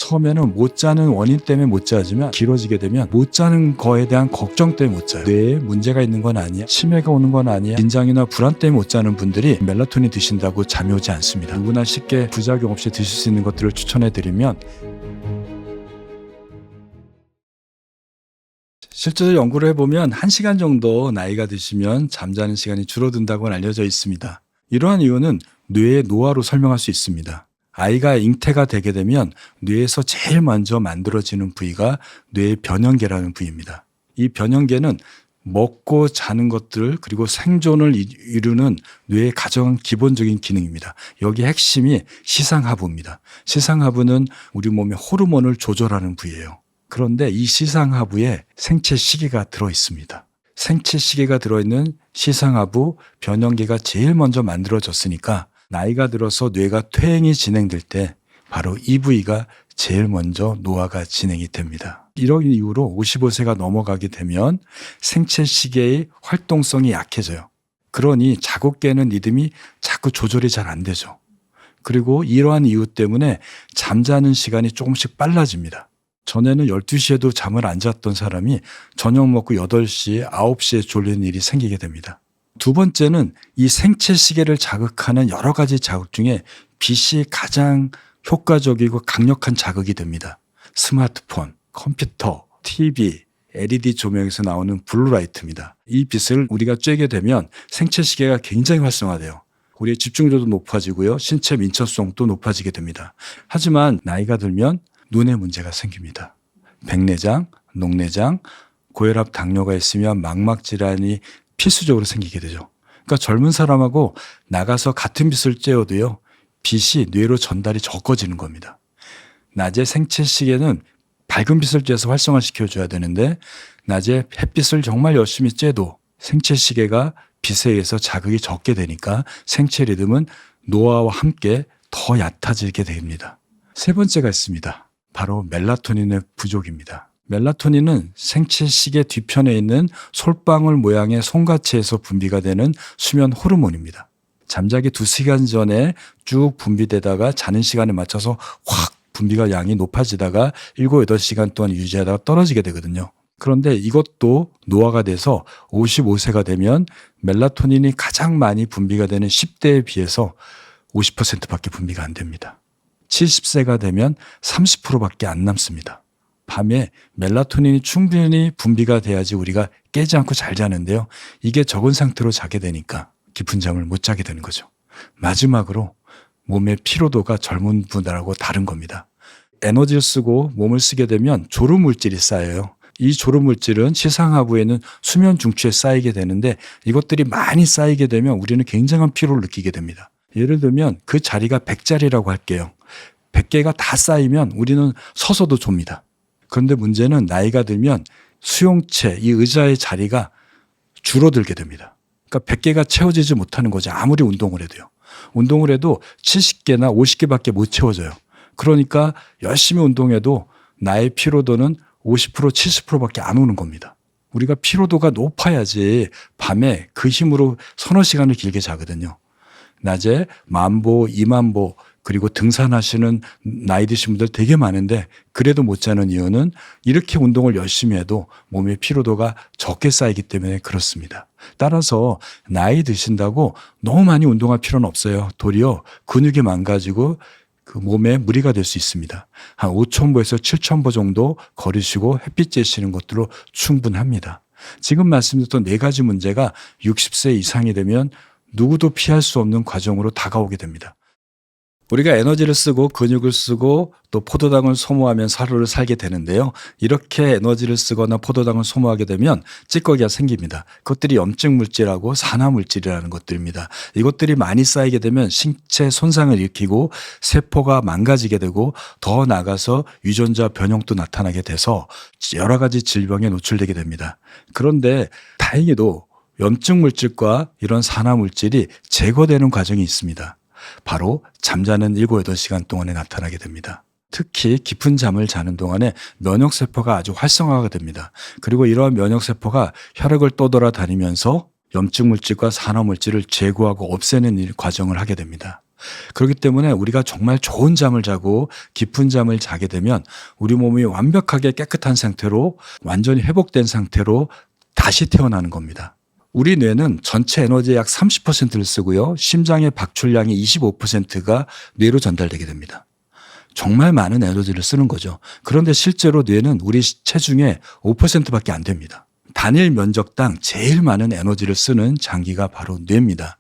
처음에는 못 자는 원인 때문에 못 자지만 길어지게 되면 못 자는 거에 대한 걱정 때문에 못 자요. 뇌에 문제가 있는 건 아니야, 치매가 오는 건 아니야, 긴장이나 불안 때문에 못 자는 분들이 멜라토닌 드신다고 잠이 오지 않습니다. 누구나 쉽게 부작용 없이 드실 수 있는 것들을 추천해 드리면, 실제로 연구를 해보면 1시간 정도 나이가 드시면 잠자는 시간이 줄어든다고 알려져 있습니다. 이러한 이유는 뇌의 노화로 설명할 수 있습니다. 아이가 잉태가 되게 되면 뇌에서 제일 먼저 만들어지는 부위가 뇌의 변형계라는 부위입니다. 이 변형계는 먹고 자는 것들 그리고 생존을 이루는 뇌의 가장 기본적인 기능입니다. 여기 핵심이 시상하부입니다. 시상하부는 우리 몸의 호르몬을 조절하는 부위예요. 그런데 이 시상하부에 생체 시계가 들어 있습니다. 생체 시계가 들어있는 시상하부 변형계가 제일 먼저 만들어졌으니까 나이가 들어서 뇌가 퇴행이 진행될 때 바로 이 부위가 제일 먼저 노화가 진행이 됩니다. 이런 이유로 55세가 넘어가게 되면 생체 시계의 활동성이 약해져요. 그러니 자고 깨는 리듬이 자꾸 조절이 잘 안 되죠. 그리고 이러한 이유 때문에 잠자는 시간이 조금씩 빨라집니다. 전에는 12시에도 잠을 안 잤던 사람이 저녁 먹고 8시, 9시에 졸리는 일이 생기게 됩니다. 두 번째는 이 생체 시계를 자극하는 여러 가지 자극 중에 빛이 가장 효과적이고 강력한 자극이 됩니다. 스마트폰, 컴퓨터, TV, LED 조명에서 나오는 블루라이트입니다. 이 빛을 우리가 쬐게 되면 생체 시계가 굉장히 활성화돼요. 우리의 집중력도 높아지고요. 신체 민첩성도 높아지게 됩니다. 하지만 나이가 들면 눈에 문제가 생깁니다. 백내장, 녹내장, 고혈압, 당뇨가 있으면 망막 질환이 필수적으로 생기게 되죠. 그러니까 젊은 사람하고 나가서 같은 빛을 쬐어도요, 빛이 뇌로 전달이 적어지는 겁니다. 낮에 생체 시계는 밝은 빛을 쬐서 활성화시켜줘야 되는데 낮에 햇빛을 정말 열심히 쬐도 생체 시계가 빛에 의해서 자극이 적게 되니까 생체 리듬은 노화와 함께 더 얕아지게 됩니다. 세 번째가 있습니다. 바로 멜라토닌의 부족입니다. 멜라토닌은 생체 시계 뒤편에 있는 솔방울 모양의 송가체에서 분비가 되는 수면 호르몬입니다. 잠자기 2시간 전에 쭉 분비되다가 자는 시간에 맞춰서 확 분비가 양이 높아지다가 7, 8시간 동안 유지하다가 떨어지게 되거든요. 그런데 이것도 노화가 돼서 55세가 되면 멜라토닌이 가장 많이 분비가 되는 10대에 비해서 50%밖에 분비가 안 됩니다. 70세가 되면 30%밖에 안 남습니다. 밤에 멜라토닌이 충분히 분비가 돼야지 우리가 깨지 않고 잘 자는데요. 이게 적은 상태로 자게 되니까 깊은 잠을 못 자게 되는 거죠. 마지막으로 몸의 피로도가 젊은 분들하고 다른 겁니다. 에너지를 쓰고 몸을 쓰게 되면 졸음 물질이 쌓여요. 이 졸음 물질은 시상하부에는 수면 중추에 쌓이게 되는데 이것들이 많이 쌓이게 되면 우리는 굉장한 피로를 느끼게 됩니다. 예를 들면 그 자리가 100자리라고 할게요. 100개가 다 쌓이면 우리는 서서도 좁니다. 그런데 문제는 나이가 들면 수용체, 이 의자의 자리가 줄어들게 됩니다. 그러니까 100개가 채워지지 못하는 거죠. 아무리 운동을 해도요. 운동을 해도 70개나 50개밖에 못 채워져요. 그러니까 열심히 운동해도 나의 피로도는 50%, 70%밖에 안 오는 겁니다. 우리가 피로도가 높아야지 밤에 그 힘으로 서너 시간을 길게 자거든요. 낮에 10,000보, 20,000보 그리고 등산하시는 나이 드신 분들 되게 많은데 그래도 못 자는 이유는 이렇게 운동을 열심히 해도 몸의 피로도가 적게 쌓이기 때문에 그렇습니다. 따라서 나이 드신다고 너무 많이 운동할 필요는 없어요. 도리어 근육이 망가지고 그 몸에 무리가 될 수 있습니다. 한 5,000보에서 7,000보 정도 걸으시고 햇빛 쬐시는 것들로 충분합니다. 지금 말씀드렸던 4가지 문제가 60세 이상이 되면 누구도 피할 수 없는 과정으로 다가오게 됩니다. 우리가 에너지를 쓰고 근육을 쓰고 또 포도당을 소모하면서 하루를 살게 되는데요. 이렇게 에너지를 쓰거나 포도당을 소모하게 되면 찌꺼기가 생깁니다. 그것들이 염증 물질하고 산화 물질이라는 것들입니다. 이것들이 많이 쌓이게 되면 신체 손상을 일으키고 세포가 망가지게 되고 더 나아가서 유전자 변형도 나타나게 돼서 여러 가지 질병에 노출되게 됩니다. 그런데 다행히도 염증 물질과 이런 산화 물질이 제거되는 과정이 있습니다. 바로 잠자는 7, 8시간 동안에 나타나게 됩니다. 특히 깊은 잠을 자는 동안에 면역세포가 아주 활성화가 됩니다. 그리고 이러한 면역세포가 혈액을 떠돌아다니면서 염증 물질과 산화 물질을 제거하고 없애는 과정을 하게 됩니다. 그렇기 때문에 우리가 정말 좋은 잠을 자고 깊은 잠을 자게 되면 우리 몸이 완벽하게 깨끗한 상태로 완전히 회복된 상태로 다시 태어나는 겁니다. 우리 뇌는 전체 에너지의 약 30%를 쓰고요. 심장의 박출량의 25%가 뇌로 전달되게 됩니다. 정말 많은 에너지를 쓰는 거죠. 그런데 실제로 뇌는 우리 체중의 5%밖에 안 됩니다. 단일 면적당 제일 많은 에너지를 쓰는 장기가 바로 뇌입니다.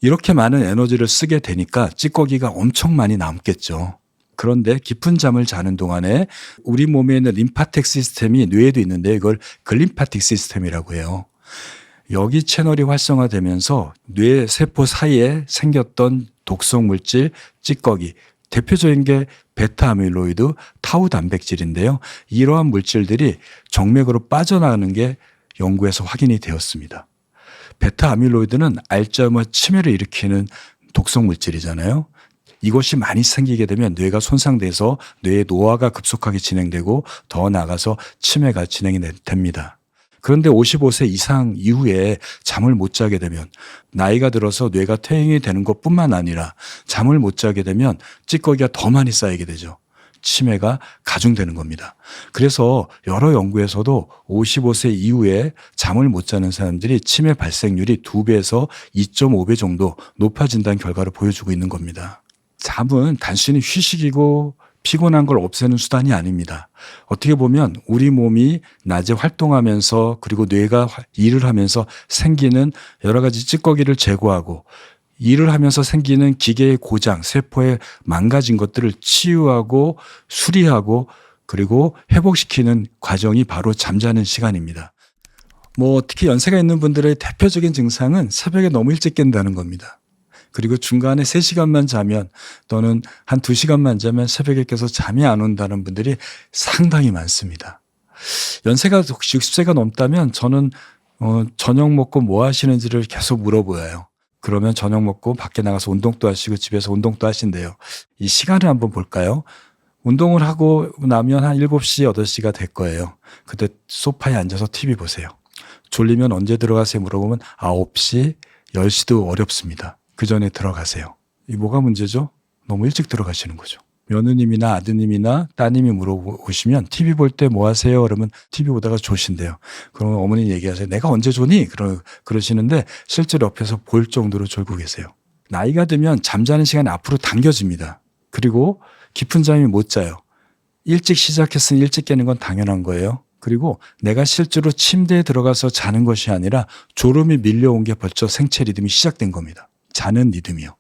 이렇게 많은 에너지를 쓰게 되니까 찌꺼기가 엄청 많이 남겠죠. 그런데 깊은 잠을 자는 동안에 우리 몸에 있는 림파틱 시스템이 뇌에도 있는데 이걸 글림파틱 시스템이라고 해요. 여기 채널이 활성화되면서 뇌 세포 사이에 생겼던 독성 물질, 찌꺼기, 대표적인 게 베타 아밀로이드, 타우 단백질인데요. 이러한 물질들이 정맥으로 빠져나가는 게 연구에서 확인이 되었습니다. 베타 아밀로이드는 알츠하이머 치매를 일으키는 독성 물질이잖아요. 이것이 많이 생기게 되면 뇌가 손상돼서 뇌의 노화가 급속하게 진행되고 더 나아가서 치매가 진행이 됩니다. 그런데 55세 이상 이후에 잠을 못 자게 되면 나이가 들어서 뇌가 퇴행이 되는 것뿐만 아니라 잠을 못 자게 되면 찌꺼기가 더 많이 쌓이게 되죠. 치매가 가중되는 겁니다. 그래서 여러 연구에서도 55세 이후에 잠을 못 자는 사람들이 치매 발생률이 2배에서 2.5배 정도 높아진다는 결과를 보여주고 있는 겁니다. 잠은 단순히 휴식이고 피곤한 걸 없애는 수단이 아닙니다. 어떻게 보면 우리 몸이 낮에 활동하면서 그리고 뇌가 일을 하면서 생기는 여러 가지 찌꺼기를 제거하고 일을 하면서 생기는 기계의 고장, 세포에 망가진 것들을 치유하고 수리하고 그리고 회복시키는 과정이 바로 잠자는 시간입니다. 특히 연세가 있는 분들의 대표적인 증상은 새벽에 너무 일찍 깬다는 겁니다. 그리고 중간에 3시간만 자면 또는 한 2시간만 자면 새벽에 깨서 잠이 안 온다는 분들이 상당히 많습니다. 연세가 60세가 넘다면 저는 저녁 먹고 뭐 하시는지를 계속 물어보아요. 그러면 저녁 먹고 밖에 나가서 운동도 하시고 집에서 운동도 하신대요. 이 시간을 한번 볼까요? 운동을 하고 나면 한 7시, 8시가 될 거예요. 그때 소파에 앉아서 TV 보세요. 졸리면 언제 들어가세요? 물어보면 9시, 10시도 어렵습니다. 그 전에 들어가세요. 이 뭐가 문제죠? 너무 일찍 들어가시는 거죠. 며느님이나 아드님이나 따님이 물어보시면 TV 볼 때 뭐 하세요? 그러면 TV 보다가 조신대요. 그러면 어머니 얘기하세요. 내가 언제 조니? 그러시는데 실제로 옆에서 볼 정도로 졸고 계세요. 나이가 들면 잠자는 시간이 앞으로 당겨집니다. 그리고 깊은 잠이 못 자요. 일찍 시작했으니 일찍 깨는 건 당연한 거예요. 그리고 내가 실제로 침대에 들어가서 자는 것이 아니라 졸음이 밀려온 게 벌써 생체 리듬이 시작된 겁니다. 자는 리듬이요.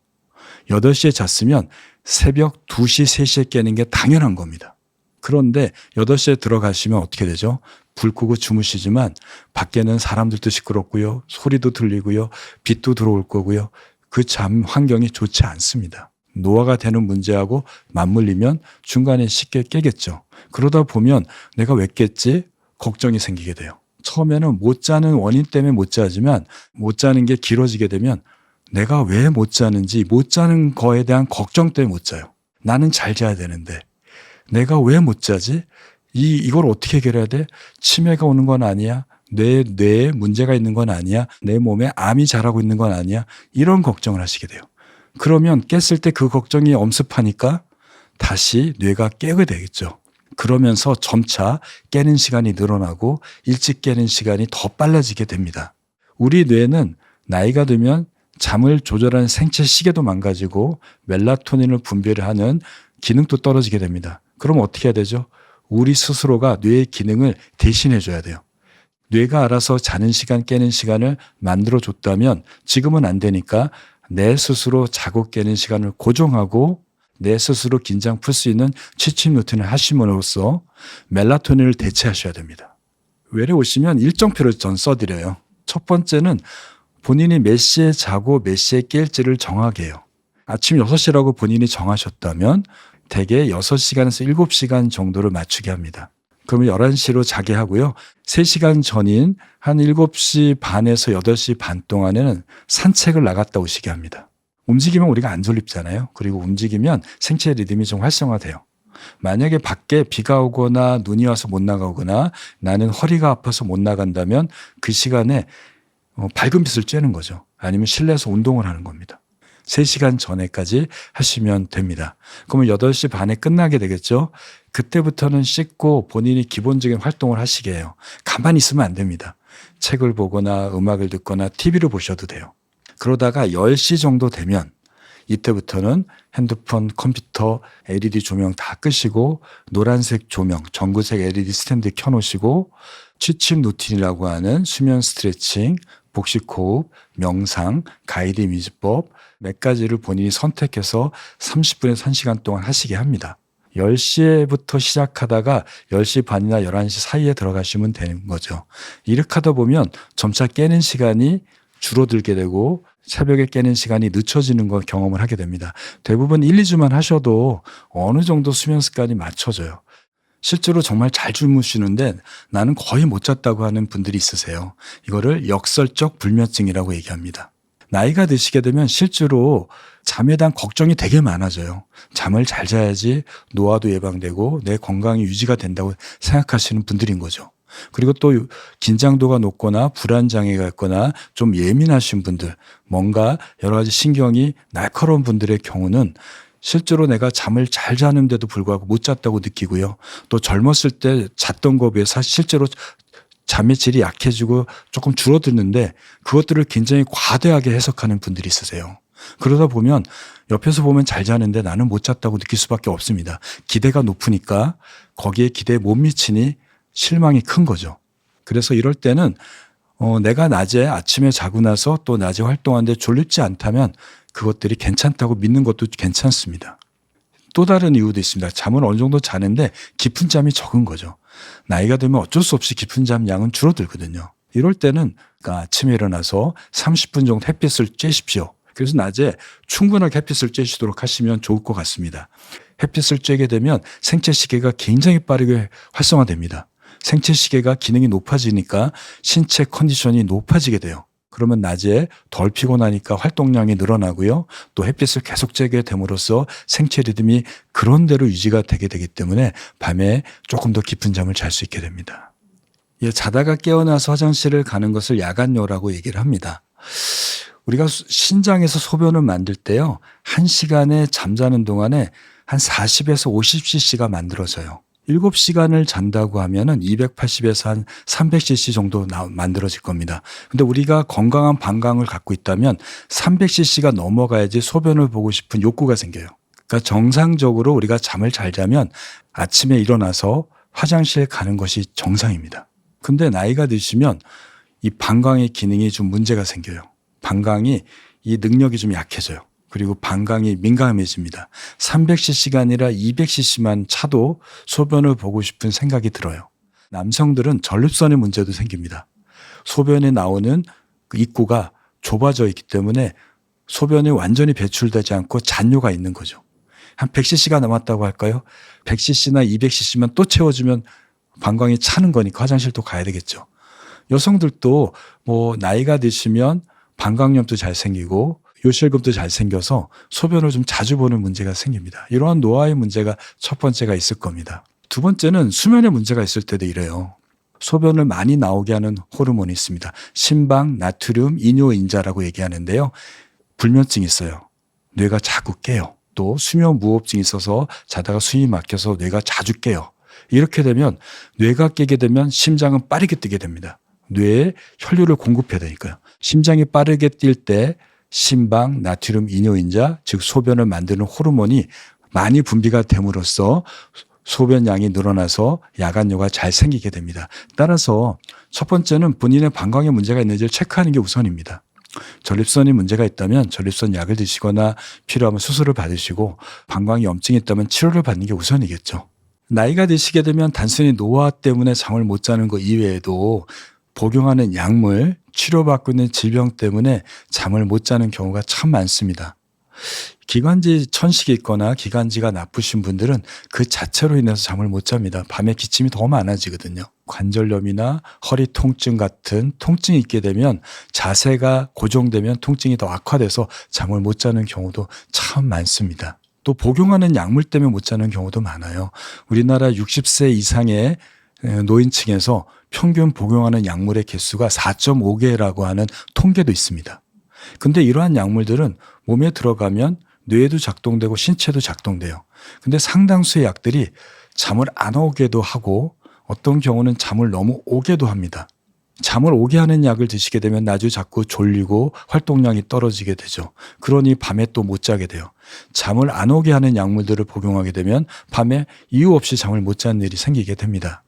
8시에 잤으면 새벽 2시, 3시에 깨는 게 당연한 겁니다. 그런데 8시에 들어가시면 어떻게 되죠? 불 끄고 주무시지만 밖에는 사람들도 시끄럽고요. 소리도 들리고요. 빛도 들어올 거고요. 그 잠 환경이 좋지 않습니다. 노화가 되는 문제하고 맞물리면 중간에 쉽게 깨겠죠. 그러다 보면 내가 왜 깼지? 걱정이 생기게 돼요. 처음에는 못 자는 원인 때문에 못 자지만 못 자는 게 길어지게 되면 내가 왜 못 자는지 못 자는 거에 대한 걱정 때문에 못 자요. 나는 잘 자야 되는데 내가 왜 못 자지? 이걸 어떻게 해결해야 돼? 치매가 오는 건 아니야? 뇌에 문제가 있는 건 아니야? 내 몸에 암이 자라고 있는 건 아니야? 이런 걱정을 하시게 돼요. 그러면 깼을 때 그 걱정이 엄습하니까 다시 뇌가 깨게 되겠죠. 그러면서 점차 깨는 시간이 늘어나고 일찍 깨는 시간이 더 빨라지게 됩니다. 우리 뇌는 나이가 들면 잠을 조절하는 생체 시계도 망가지고 멜라토닌을 분비를 하는 기능도 떨어지게 됩니다. 그럼 어떻게 해야 되죠? 우리 스스로가 뇌의 기능을 대신해 줘야 돼요. 뇌가 알아서 자는 시간, 깨는 시간을 만들어 줬다면 지금은 안 되니까 내 스스로 자고 깨는 시간을 고정하고 내 스스로 긴장 풀 수 있는 취침 루틴을 하심으로써 멜라토닌을 대체하셔야 됩니다. 외래 오시면 일정표를 전 써드려요. 첫 번째는 본인이 몇 시에 자고 몇 시에 깰지를 정하게 해요. 아침 6시라고 본인이 정하셨다면 대개 6시간에서 7시간 정도를 맞추게 합니다. 그러면 11시로 자게 하고요. 3시간 전인 한 7시 반에서 8시 반 동안에는 산책을 나갔다 오시게 합니다. 움직이면 우리가 안 졸립잖아요. 그리고 움직이면 생체 리듬이 좀 활성화돼요. 만약에 밖에 비가 오거나 눈이 와서 못 나가거나 나는 허리가 아파서 못 나간다면 그 시간에 밝은 빛을 쬐는 거죠. 아니면 실내에서 운동을 하는 겁니다. 3시간 전에까지 하시면 됩니다. 그러면 8시 반에 끝나게 되겠죠? 그때부터는 씻고 본인이 기본적인 활동을 하시게 해요. 가만히 있으면 안 됩니다. 책을 보거나 음악을 듣거나 TV를 보셔도 돼요. 그러다가 10시 정도 되면 이때부터는 핸드폰, 컴퓨터, LED 조명 다 끄시고 노란색 조명, 전구색 LED 스탠드 켜놓으시고 취침 루틴이라고 하는 수면 스트레칭, 복식 호흡, 명상, 가이드 이미지법 몇 가지를 본인이 선택해서 30분에서 1시간 동안 하시게 합니다. 10시부터 시작하다가 10시 반이나 11시 사이에 들어가시면 되는 거죠. 이렇게 하다 보면 점차 깨는 시간이 줄어들게 되고 새벽에 깨는 시간이 늦춰지는 걸 경험을 하게 됩니다. 대부분 1, 2주만 하셔도 어느 정도 수면 습관이 맞춰져요. 실제로 정말 잘 주무시는데 나는 거의 못 잤다고 하는 분들이 있으세요. 이거를 역설적 불면증이라고 얘기합니다. 나이가 드시게 되면 실제로 잠에 대한 걱정이 되게 많아져요. 잠을 잘 자야지 노화도 예방되고 내 건강이 유지가 된다고 생각하시는 분들인 거죠. 그리고 또 긴장도가 높거나 불안장애가 있거나 좀 예민하신 분들, 뭔가 여러 가지 신경이 날카로운 분들의 경우는 실제로 내가 잠을 잘 자는데도 불구하고 못 잤다고 느끼고요. 또 젊었을 때 잤던 것에 비해서 실제로 잠의 질이 약해지고 조금 줄어드는데 그것들을 굉장히 과대하게 해석하는 분들이 있으세요. 그러다 보면 옆에서 보면 잘 자는데 나는 못 잤다고 느낄 수밖에 없습니다. 기대가 높으니까 거기에 기대에 못 미치니 실망이 큰 거죠. 그래서 이럴 때는 내가 낮에 아침에 자고 나서 또 낮에 활동하는데 졸립지 않다면 그것들이 괜찮다고 믿는 것도 괜찮습니다. 또 다른 이유도 있습니다. 잠을 어느 정도 자는데 깊은 잠이 적은 거죠. 나이가 들면 어쩔 수 없이 깊은 잠 양은 줄어들거든요. 이럴 때는 아침에 일어나서 30분 정도 햇빛을 쬐십시오. 그래서 낮에 충분하게 햇빛을 쬐시도록 하시면 좋을 것 같습니다. 햇빛을 쬐게 되면 생체시계가 굉장히 빠르게 활성화됩니다. 생체시계가 기능이 높아지니까 신체 컨디션이 높아지게 돼요. 그러면 낮에 덜 피곤하니까 활동량이 늘어나고요. 또 햇빛을 계속 쬐게 됨으로써 생체 리듬이 그런 대로 유지가 되게 되기 때문에 밤에 조금 더 깊은 잠을 잘 수 있게 됩니다. 자다가 깨어나서 화장실을 가는 것을 야간요라고 얘기를 합니다. 우리가 신장에서 소변을 만들 때요. 1시간에 잠자는 동안에 한 40에서 50cc가 만들어져요. 7시간을 잔다고 하면은 280에서 한 300cc 정도 만들어질 겁니다. 근데 우리가 건강한 방광을 갖고 있다면 300cc가 넘어가야지 소변을 보고 싶은 욕구가 생겨요. 그러니까 정상적으로 우리가 잠을 잘 자면 아침에 일어나서 화장실 가는 것이 정상입니다. 근데 나이가 드시면 이 방광의 기능이 좀 문제가 생겨요. 방광이 이 능력이 좀 약해져요. 그리고 방광이 민감해집니다. 300cc가 아니라 200cc만 차도 소변을 보고 싶은 생각이 들어요. 남성들은 전립선의 문제도 생깁니다. 소변에 나오는 그 입구가 좁아져 있기 때문에 소변이 완전히 배출되지 않고 잔뇨가 있는 거죠. 한 100cc가 남았다고 할까요? 100cc나 200cc만 또 채워주면 방광이 차는 거니까 화장실도 가야 되겠죠. 여성들도 나이가 드시면 방광염도 잘 생기고 요실금도 잘 생겨서 소변을 좀 자주 보는 문제가 생깁니다. 이러한 노화의 문제가 첫 번째가 있을 겁니다. 두 번째는 수면에 문제가 있을 때도 이래요. 소변을 많이 나오게 하는 호르몬이 있습니다. 심방, 나트륨, 이뇨인자라고 얘기하는데요. 불면증이 있어요. 뇌가 자꾸 깨요. 또 수면 무호흡증이 있어서 자다가 숨이 막혀서 뇌가 자주 깨요. 이렇게 되면 뇌가 깨게 되면 심장은 빠르게 뛰게 됩니다. 뇌에 혈류를 공급해야 되니까요. 심장이 빠르게 뛸 때 심방, 나트륨, 이뇨인자, 즉 소변을 만드는 호르몬이 많이 분비가 됨으로써 소변량이 늘어나서 야간뇨가 잘 생기게 됩니다. 따라서 첫 번째는 본인의 방광에 문제가 있는지를 체크하는 게 우선입니다. 전립선이 문제가 있다면 전립선 약을 드시거나 필요하면 수술을 받으시고 방광이 염증이 있다면 치료를 받는 게 우선이겠죠. 나이가 드시게 되면 단순히 노화 때문에 잠을 못 자는 것 이외에도 복용하는 약물, 치료받고 있는 질병 때문에 잠을 못 자는 경우가 참 많습니다. 기관지 천식이 있거나 기관지가 나쁘신 분들은 그 자체로 인해서 잠을 못 잡니다. 밤에 기침이 더 많아지거든요. 관절염이나 허리 통증 같은 통증이 있게 되면 자세가 고정되면 통증이 더 악화돼서 잠을 못 자는 경우도 참 많습니다. 또 복용하는 약물 때문에 못 자는 경우도 많아요. 우리나라 60세 이상의 노인층에서 평균 복용하는 약물의 개수가 4.5개라고 하는 통계도 있습니다. 근데 이러한 약물들은 몸에 들어가면 뇌에도 작동되고 신체도 작동돼요. 근데 상당수의 약들이 잠을 안 오게도 하고 어떤 경우는 잠을 너무 오게도 합니다. 잠을 오게 하는 약을 드시게 되면 나중에 자꾸 졸리고 활동량이 떨어지게 되죠. 그러니 밤에 또 못 자게 돼요. 잠을 안 오게 하는 약물들을 복용하게 되면 밤에 이유 없이 잠을 못 자는 일이 생기게 됩니다.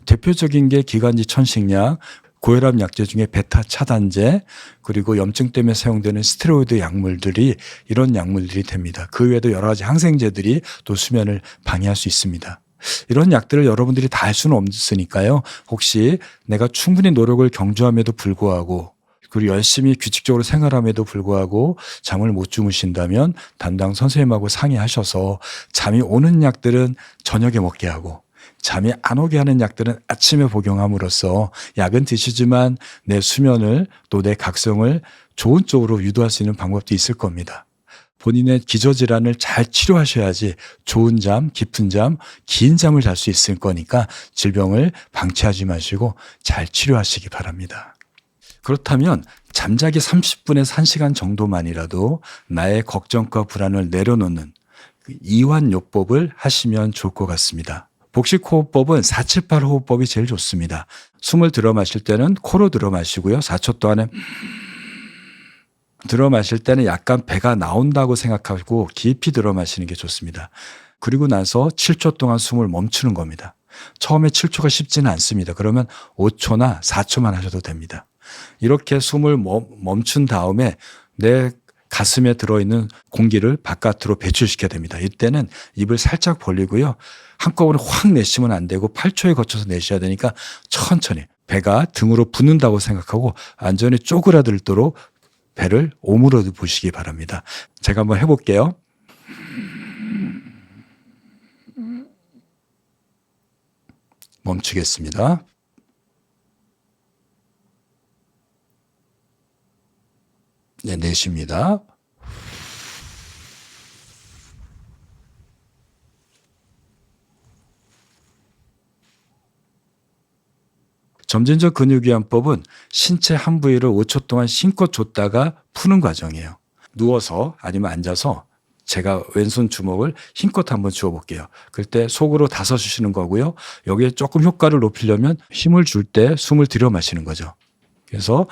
대표적인 게 기관지 천식약, 고혈압 약제 중에 베타 차단제, 그리고 염증 때문에 사용되는 스테로이드 약물들이 이런 약물들이 됩니다. 그 외에도 여러 가지 항생제들이 또 수면을 방해할 수 있습니다. 이런 약들을 여러분들이 다 할 수는 없으니까요. 혹시 내가 충분히 노력을 경주함에도 불구하고 그리고 열심히 규칙적으로 생활함에도 불구하고 잠을 못 주무신다면 담당 선생님하고 상의하셔서 잠이 오는 약들은 저녁에 먹게 하고 잠이 안 오게 하는 약들은 아침에 복용함으로써 약은 드시지만 내 수면을 또 내 각성을 좋은 쪽으로 유도할 수 있는 방법도 있을 겁니다. 본인의 기저질환을 잘 치료하셔야지 좋은 잠, 깊은 잠, 긴 잠을 잘 수 있을 거니까 질병을 방치하지 마시고 잘 치료하시기 바랍니다. 그렇다면 잠자기 30분에서 1시간 정도만이라도 나의 걱정과 불안을 내려놓는 이완요법을 하시면 좋을 것 같습니다. 복식호흡법은 478 호흡법이 제일 좋습니다. 숨을 들어 마실 때는 코로 들어 마시고요. 4초 동안은 들어 마실 때는 약간 배가 나온다고 생각하고 깊이 들어 마시는 게 좋습니다. 그리고 나서 7초 동안 숨을 멈추는 겁니다. 처음에 7초가 쉽지는 않습니다. 그러면 5초나 4초만 하셔도 됩니다. 이렇게 숨을 멈춘 다음에 내 가슴에 들어있는 공기를 바깥으로 배출시켜야 됩니다. 이때는 입을 살짝 벌리고요. 한꺼번에 확 내쉬면 안 되고 8초에 거쳐서 내쉬어야 되니까 천천히 배가 등으로 붙는다고 생각하고 완전히 쪼그라들도록 배를 오므려 보시기 바랍니다. 제가 한번 해볼게요. 멈추겠습니다. 네, 내쉽니다. 점진적 근육이완법은 신체 한 부위를 5초 동안 힘껏 줬다가 푸는 과정이에요. 누워서 아니면 앉아서 제가 왼손 주먹을 힘껏 한번 주워볼게요. 그때 속으로 다섯 주시는 거고요. 여기에 조금 효과를 높이려면 힘을 줄 때 숨을 들여 마시는 거죠. 그래서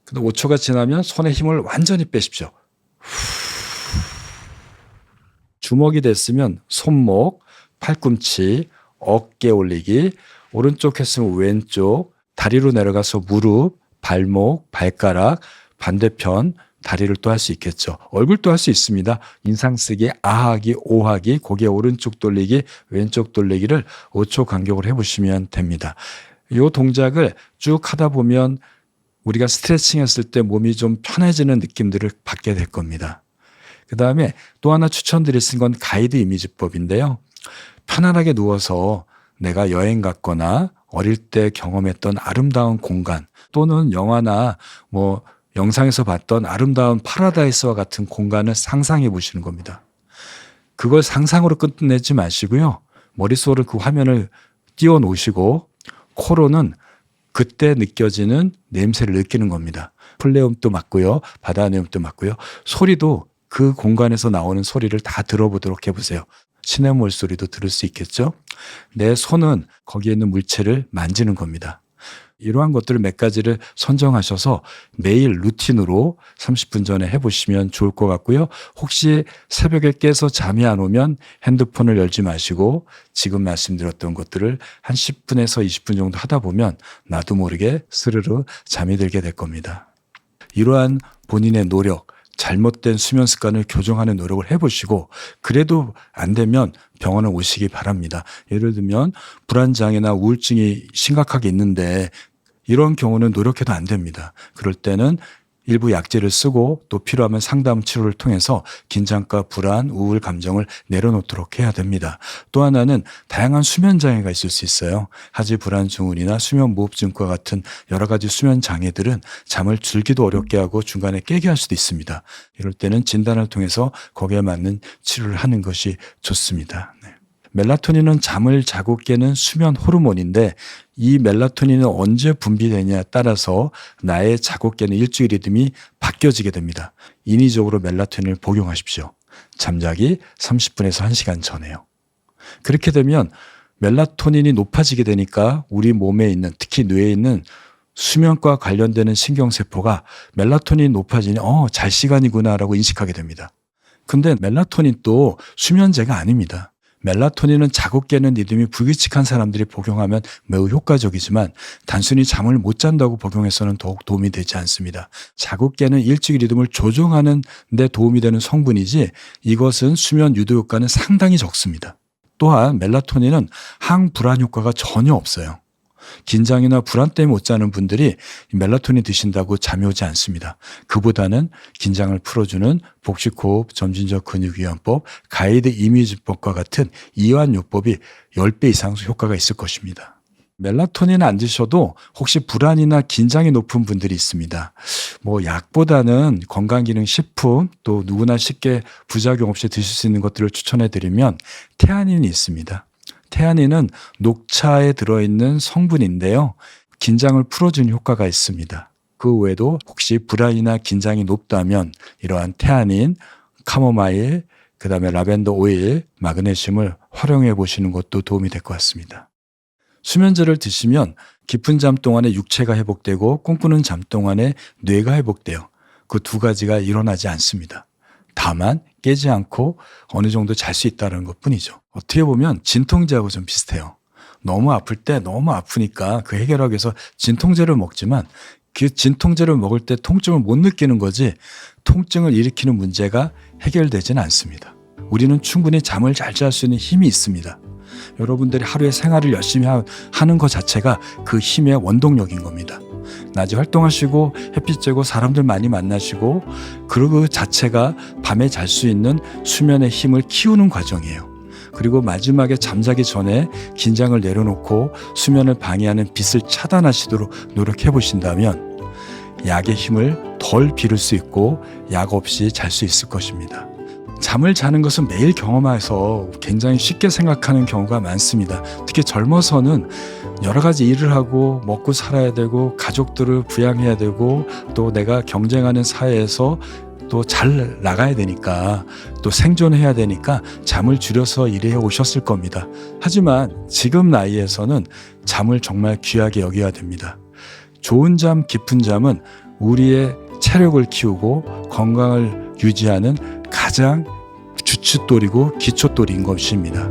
근데 5초가 지나면 손에 힘을 완전히 빼십시오. 주먹이 됐으면 손목, 팔꿈치, 어깨 올리기, 오른쪽 했으면 왼쪽, 다리로 내려가서 무릎, 발목, 발가락, 반대편 다리를 또 할 수 있겠죠. 얼굴도 할 수 있습니다. 인상 쓰기, 아하기, 오하기, 고개 오른쪽 돌리기, 왼쪽 돌리기를 5초 간격으로 해보시면 됩니다. 이 동작을 쭉 하다 보면 우리가 스트레칭 했을 때 몸이 좀 편해지는 느낌들을 받게 될 겁니다. 그 다음에 또 하나 추천드릴 수 있는 건 가이드 이미지법인데요. 편안하게 누워서 내가 여행 갔거나 어릴 때 경험했던 아름다운 공간 또는 영화나 뭐 영상에서 봤던 아름다운 파라다이스와 같은 공간을 상상해 보시는 겁니다. 그걸 상상으로 끝내지 마시고요. 머릿속으로 그 화면을 띄워 놓으시고 코로는 그때 느껴지는 냄새를 느끼는 겁니다. 풀내음도 맡고요. 바다 내음도 맡고요. 소리도 그 공간에서 나오는 소리를 다 들어보도록 해보세요. 시냇물 소리도 들을 수 있겠죠? 내 손은 거기에 있는 물체를 만지는 겁니다. 이러한 것들을 몇 가지를 선정하셔서 매일 루틴으로 30분 전에 해보시면 좋을 것 같고요. 혹시 새벽에 깨서 잠이 안 오면 핸드폰을 열지 마시고 지금 말씀드렸던 것들을 한 10분에서 20분 정도 하다 보면 나도 모르게 스르르 잠이 들게 될 겁니다. 이러한 본인의 노력, 잘못된 수면 습관을 교정하는 노력을 해보시고 그래도 안 되면 병원에 오시기 바랍니다. 예를 들면 불안장애나 우울증이 심각하게 있는데 이런 경우는 노력해도 안 됩니다. 그럴 때는 일부 약제를 쓰고 또 필요하면 상담 치료를 통해서 긴장과 불안, 우울 감정을 내려놓도록 해야 됩니다. 또 하나는 다양한 수면 장애가 있을 수 있어요. 하지 불안 증후군이나 수면 무호흡증과 같은 여러 가지 수면 장애들은 잠을 줄기도 어렵게 하고 중간에 깨게 할 수도 있습니다. 이럴 때는 진단을 통해서 거기에 맞는 치료를 하는 것이 좋습니다. 네. 멜라토닌은 잠을 자고 깨는 수면 호르몬인데 이 멜라토닌은 언제 분비되냐에 따라서 나의 자고 깨는 일주일 리듬이 바뀌어지게 됩니다. 인위적으로 멜라토닌을 복용하십시오. 잠자기 30분에서 1시간 전에요. 그렇게 되면 멜라토닌이 높아지게 되니까 우리 몸에 있는, 특히 뇌에 있는 수면과 관련되는 신경세포가 멜라토닌이 높아지니 잘 시간이구나 라고 인식하게 됩니다. 근데 멜라토닌 또 수면제가 아닙니다. 멜라토닌은 자고 깨는 리듬이 불규칙한 사람들이 복용하면 매우 효과적이지만 단순히 잠을 못 잔다고 복용해서는 더욱 도움이 되지 않습니다. 자고 깨는 일주일 리듬을 조정하는 데 도움이 되는 성분이지 이것은 수면 유도 효과는 상당히 적습니다. 또한 멜라토닌은 항불안 효과가 전혀 없어요. 긴장이나 불안 때문에 못 자는 분들이 멜라토닌 드신다고 잠이 오지 않습니다. 그보다는 긴장을 풀어주는 복식호흡, 점진적 근육이완법, 가이드 이미지법과 같은 이완요법이 10배 이상 효과가 있을 것입니다. 멜라토닌 안 드셔도 혹시 불안이나 긴장이 높은 분들이 있습니다. 약보다는 건강기능식품 또 누구나 쉽게 부작용 없이 드실 수 있는 것들을 추천해 드리면 테아닌이 있습니다. 테아닌은 녹차에 들어있는 성분인데요. 긴장을 풀어주는 효과가 있습니다. 그 외에도 혹시 불안이나 긴장이 높다면 이러한 테아닌, 카모마일, 그다음에 라벤더 오일, 마그네슘을 활용해 보시는 것도 도움이 될 것 같습니다. 수면제를 드시면 깊은 잠 동안에 육체가 회복되고 꿈꾸는 잠 동안에 뇌가 회복돼요. 그 두 가지가 일어나지 않습니다. 다만 깨지 않고 어느 정도 잘 수 있다는 것뿐이죠. 어떻게 보면 진통제하고 좀 비슷해요. 너무 아플 때 너무 아프니까 그 해결하기 위해서 진통제를 먹지만 그 진통제를 먹을 때 통증을 못 느끼는 거지 통증을 일으키는 문제가 해결되지는 않습니다. 우리는 충분히 잠을 잘 잘 수 있는 힘이 있습니다. 여러분들이 하루에 생활을 열심히 하는 것 자체가 그 힘의 원동력인 겁니다. 낮에 활동하시고 햇빛 쬐고 사람들 많이 만나시고 그 자체가 밤에 잘 수 있는 수면의 힘을 키우는 과정이에요. 그리고 마지막에 잠자기 전에 긴장을 내려놓고 수면을 방해하는 빛을 차단하시도록 노력해 보신다면 약의 힘을 덜 빌을 수 있고 약 없이 잘 수 있을 것입니다. 잠을 자는 것은 매일 경험해서 굉장히 쉽게 생각하는 경우가 많습니다. 특히 젊어서는 여러 가지 일을 하고 먹고 살아야 되고 가족들을 부양해야 되고 또 내가 경쟁하는 사회에서 또 잘 나가야 되니까 또 생존해야 되니까 잠을 줄여서 일해 오셨을 겁니다. 하지만 지금 나이에서는 잠을 정말 귀하게 여겨야 됩니다. 좋은 잠, 깊은 잠은 우리의 체력을 키우고 건강을 유지하는 가장 주춧돌이고 기초돌인 것입니다.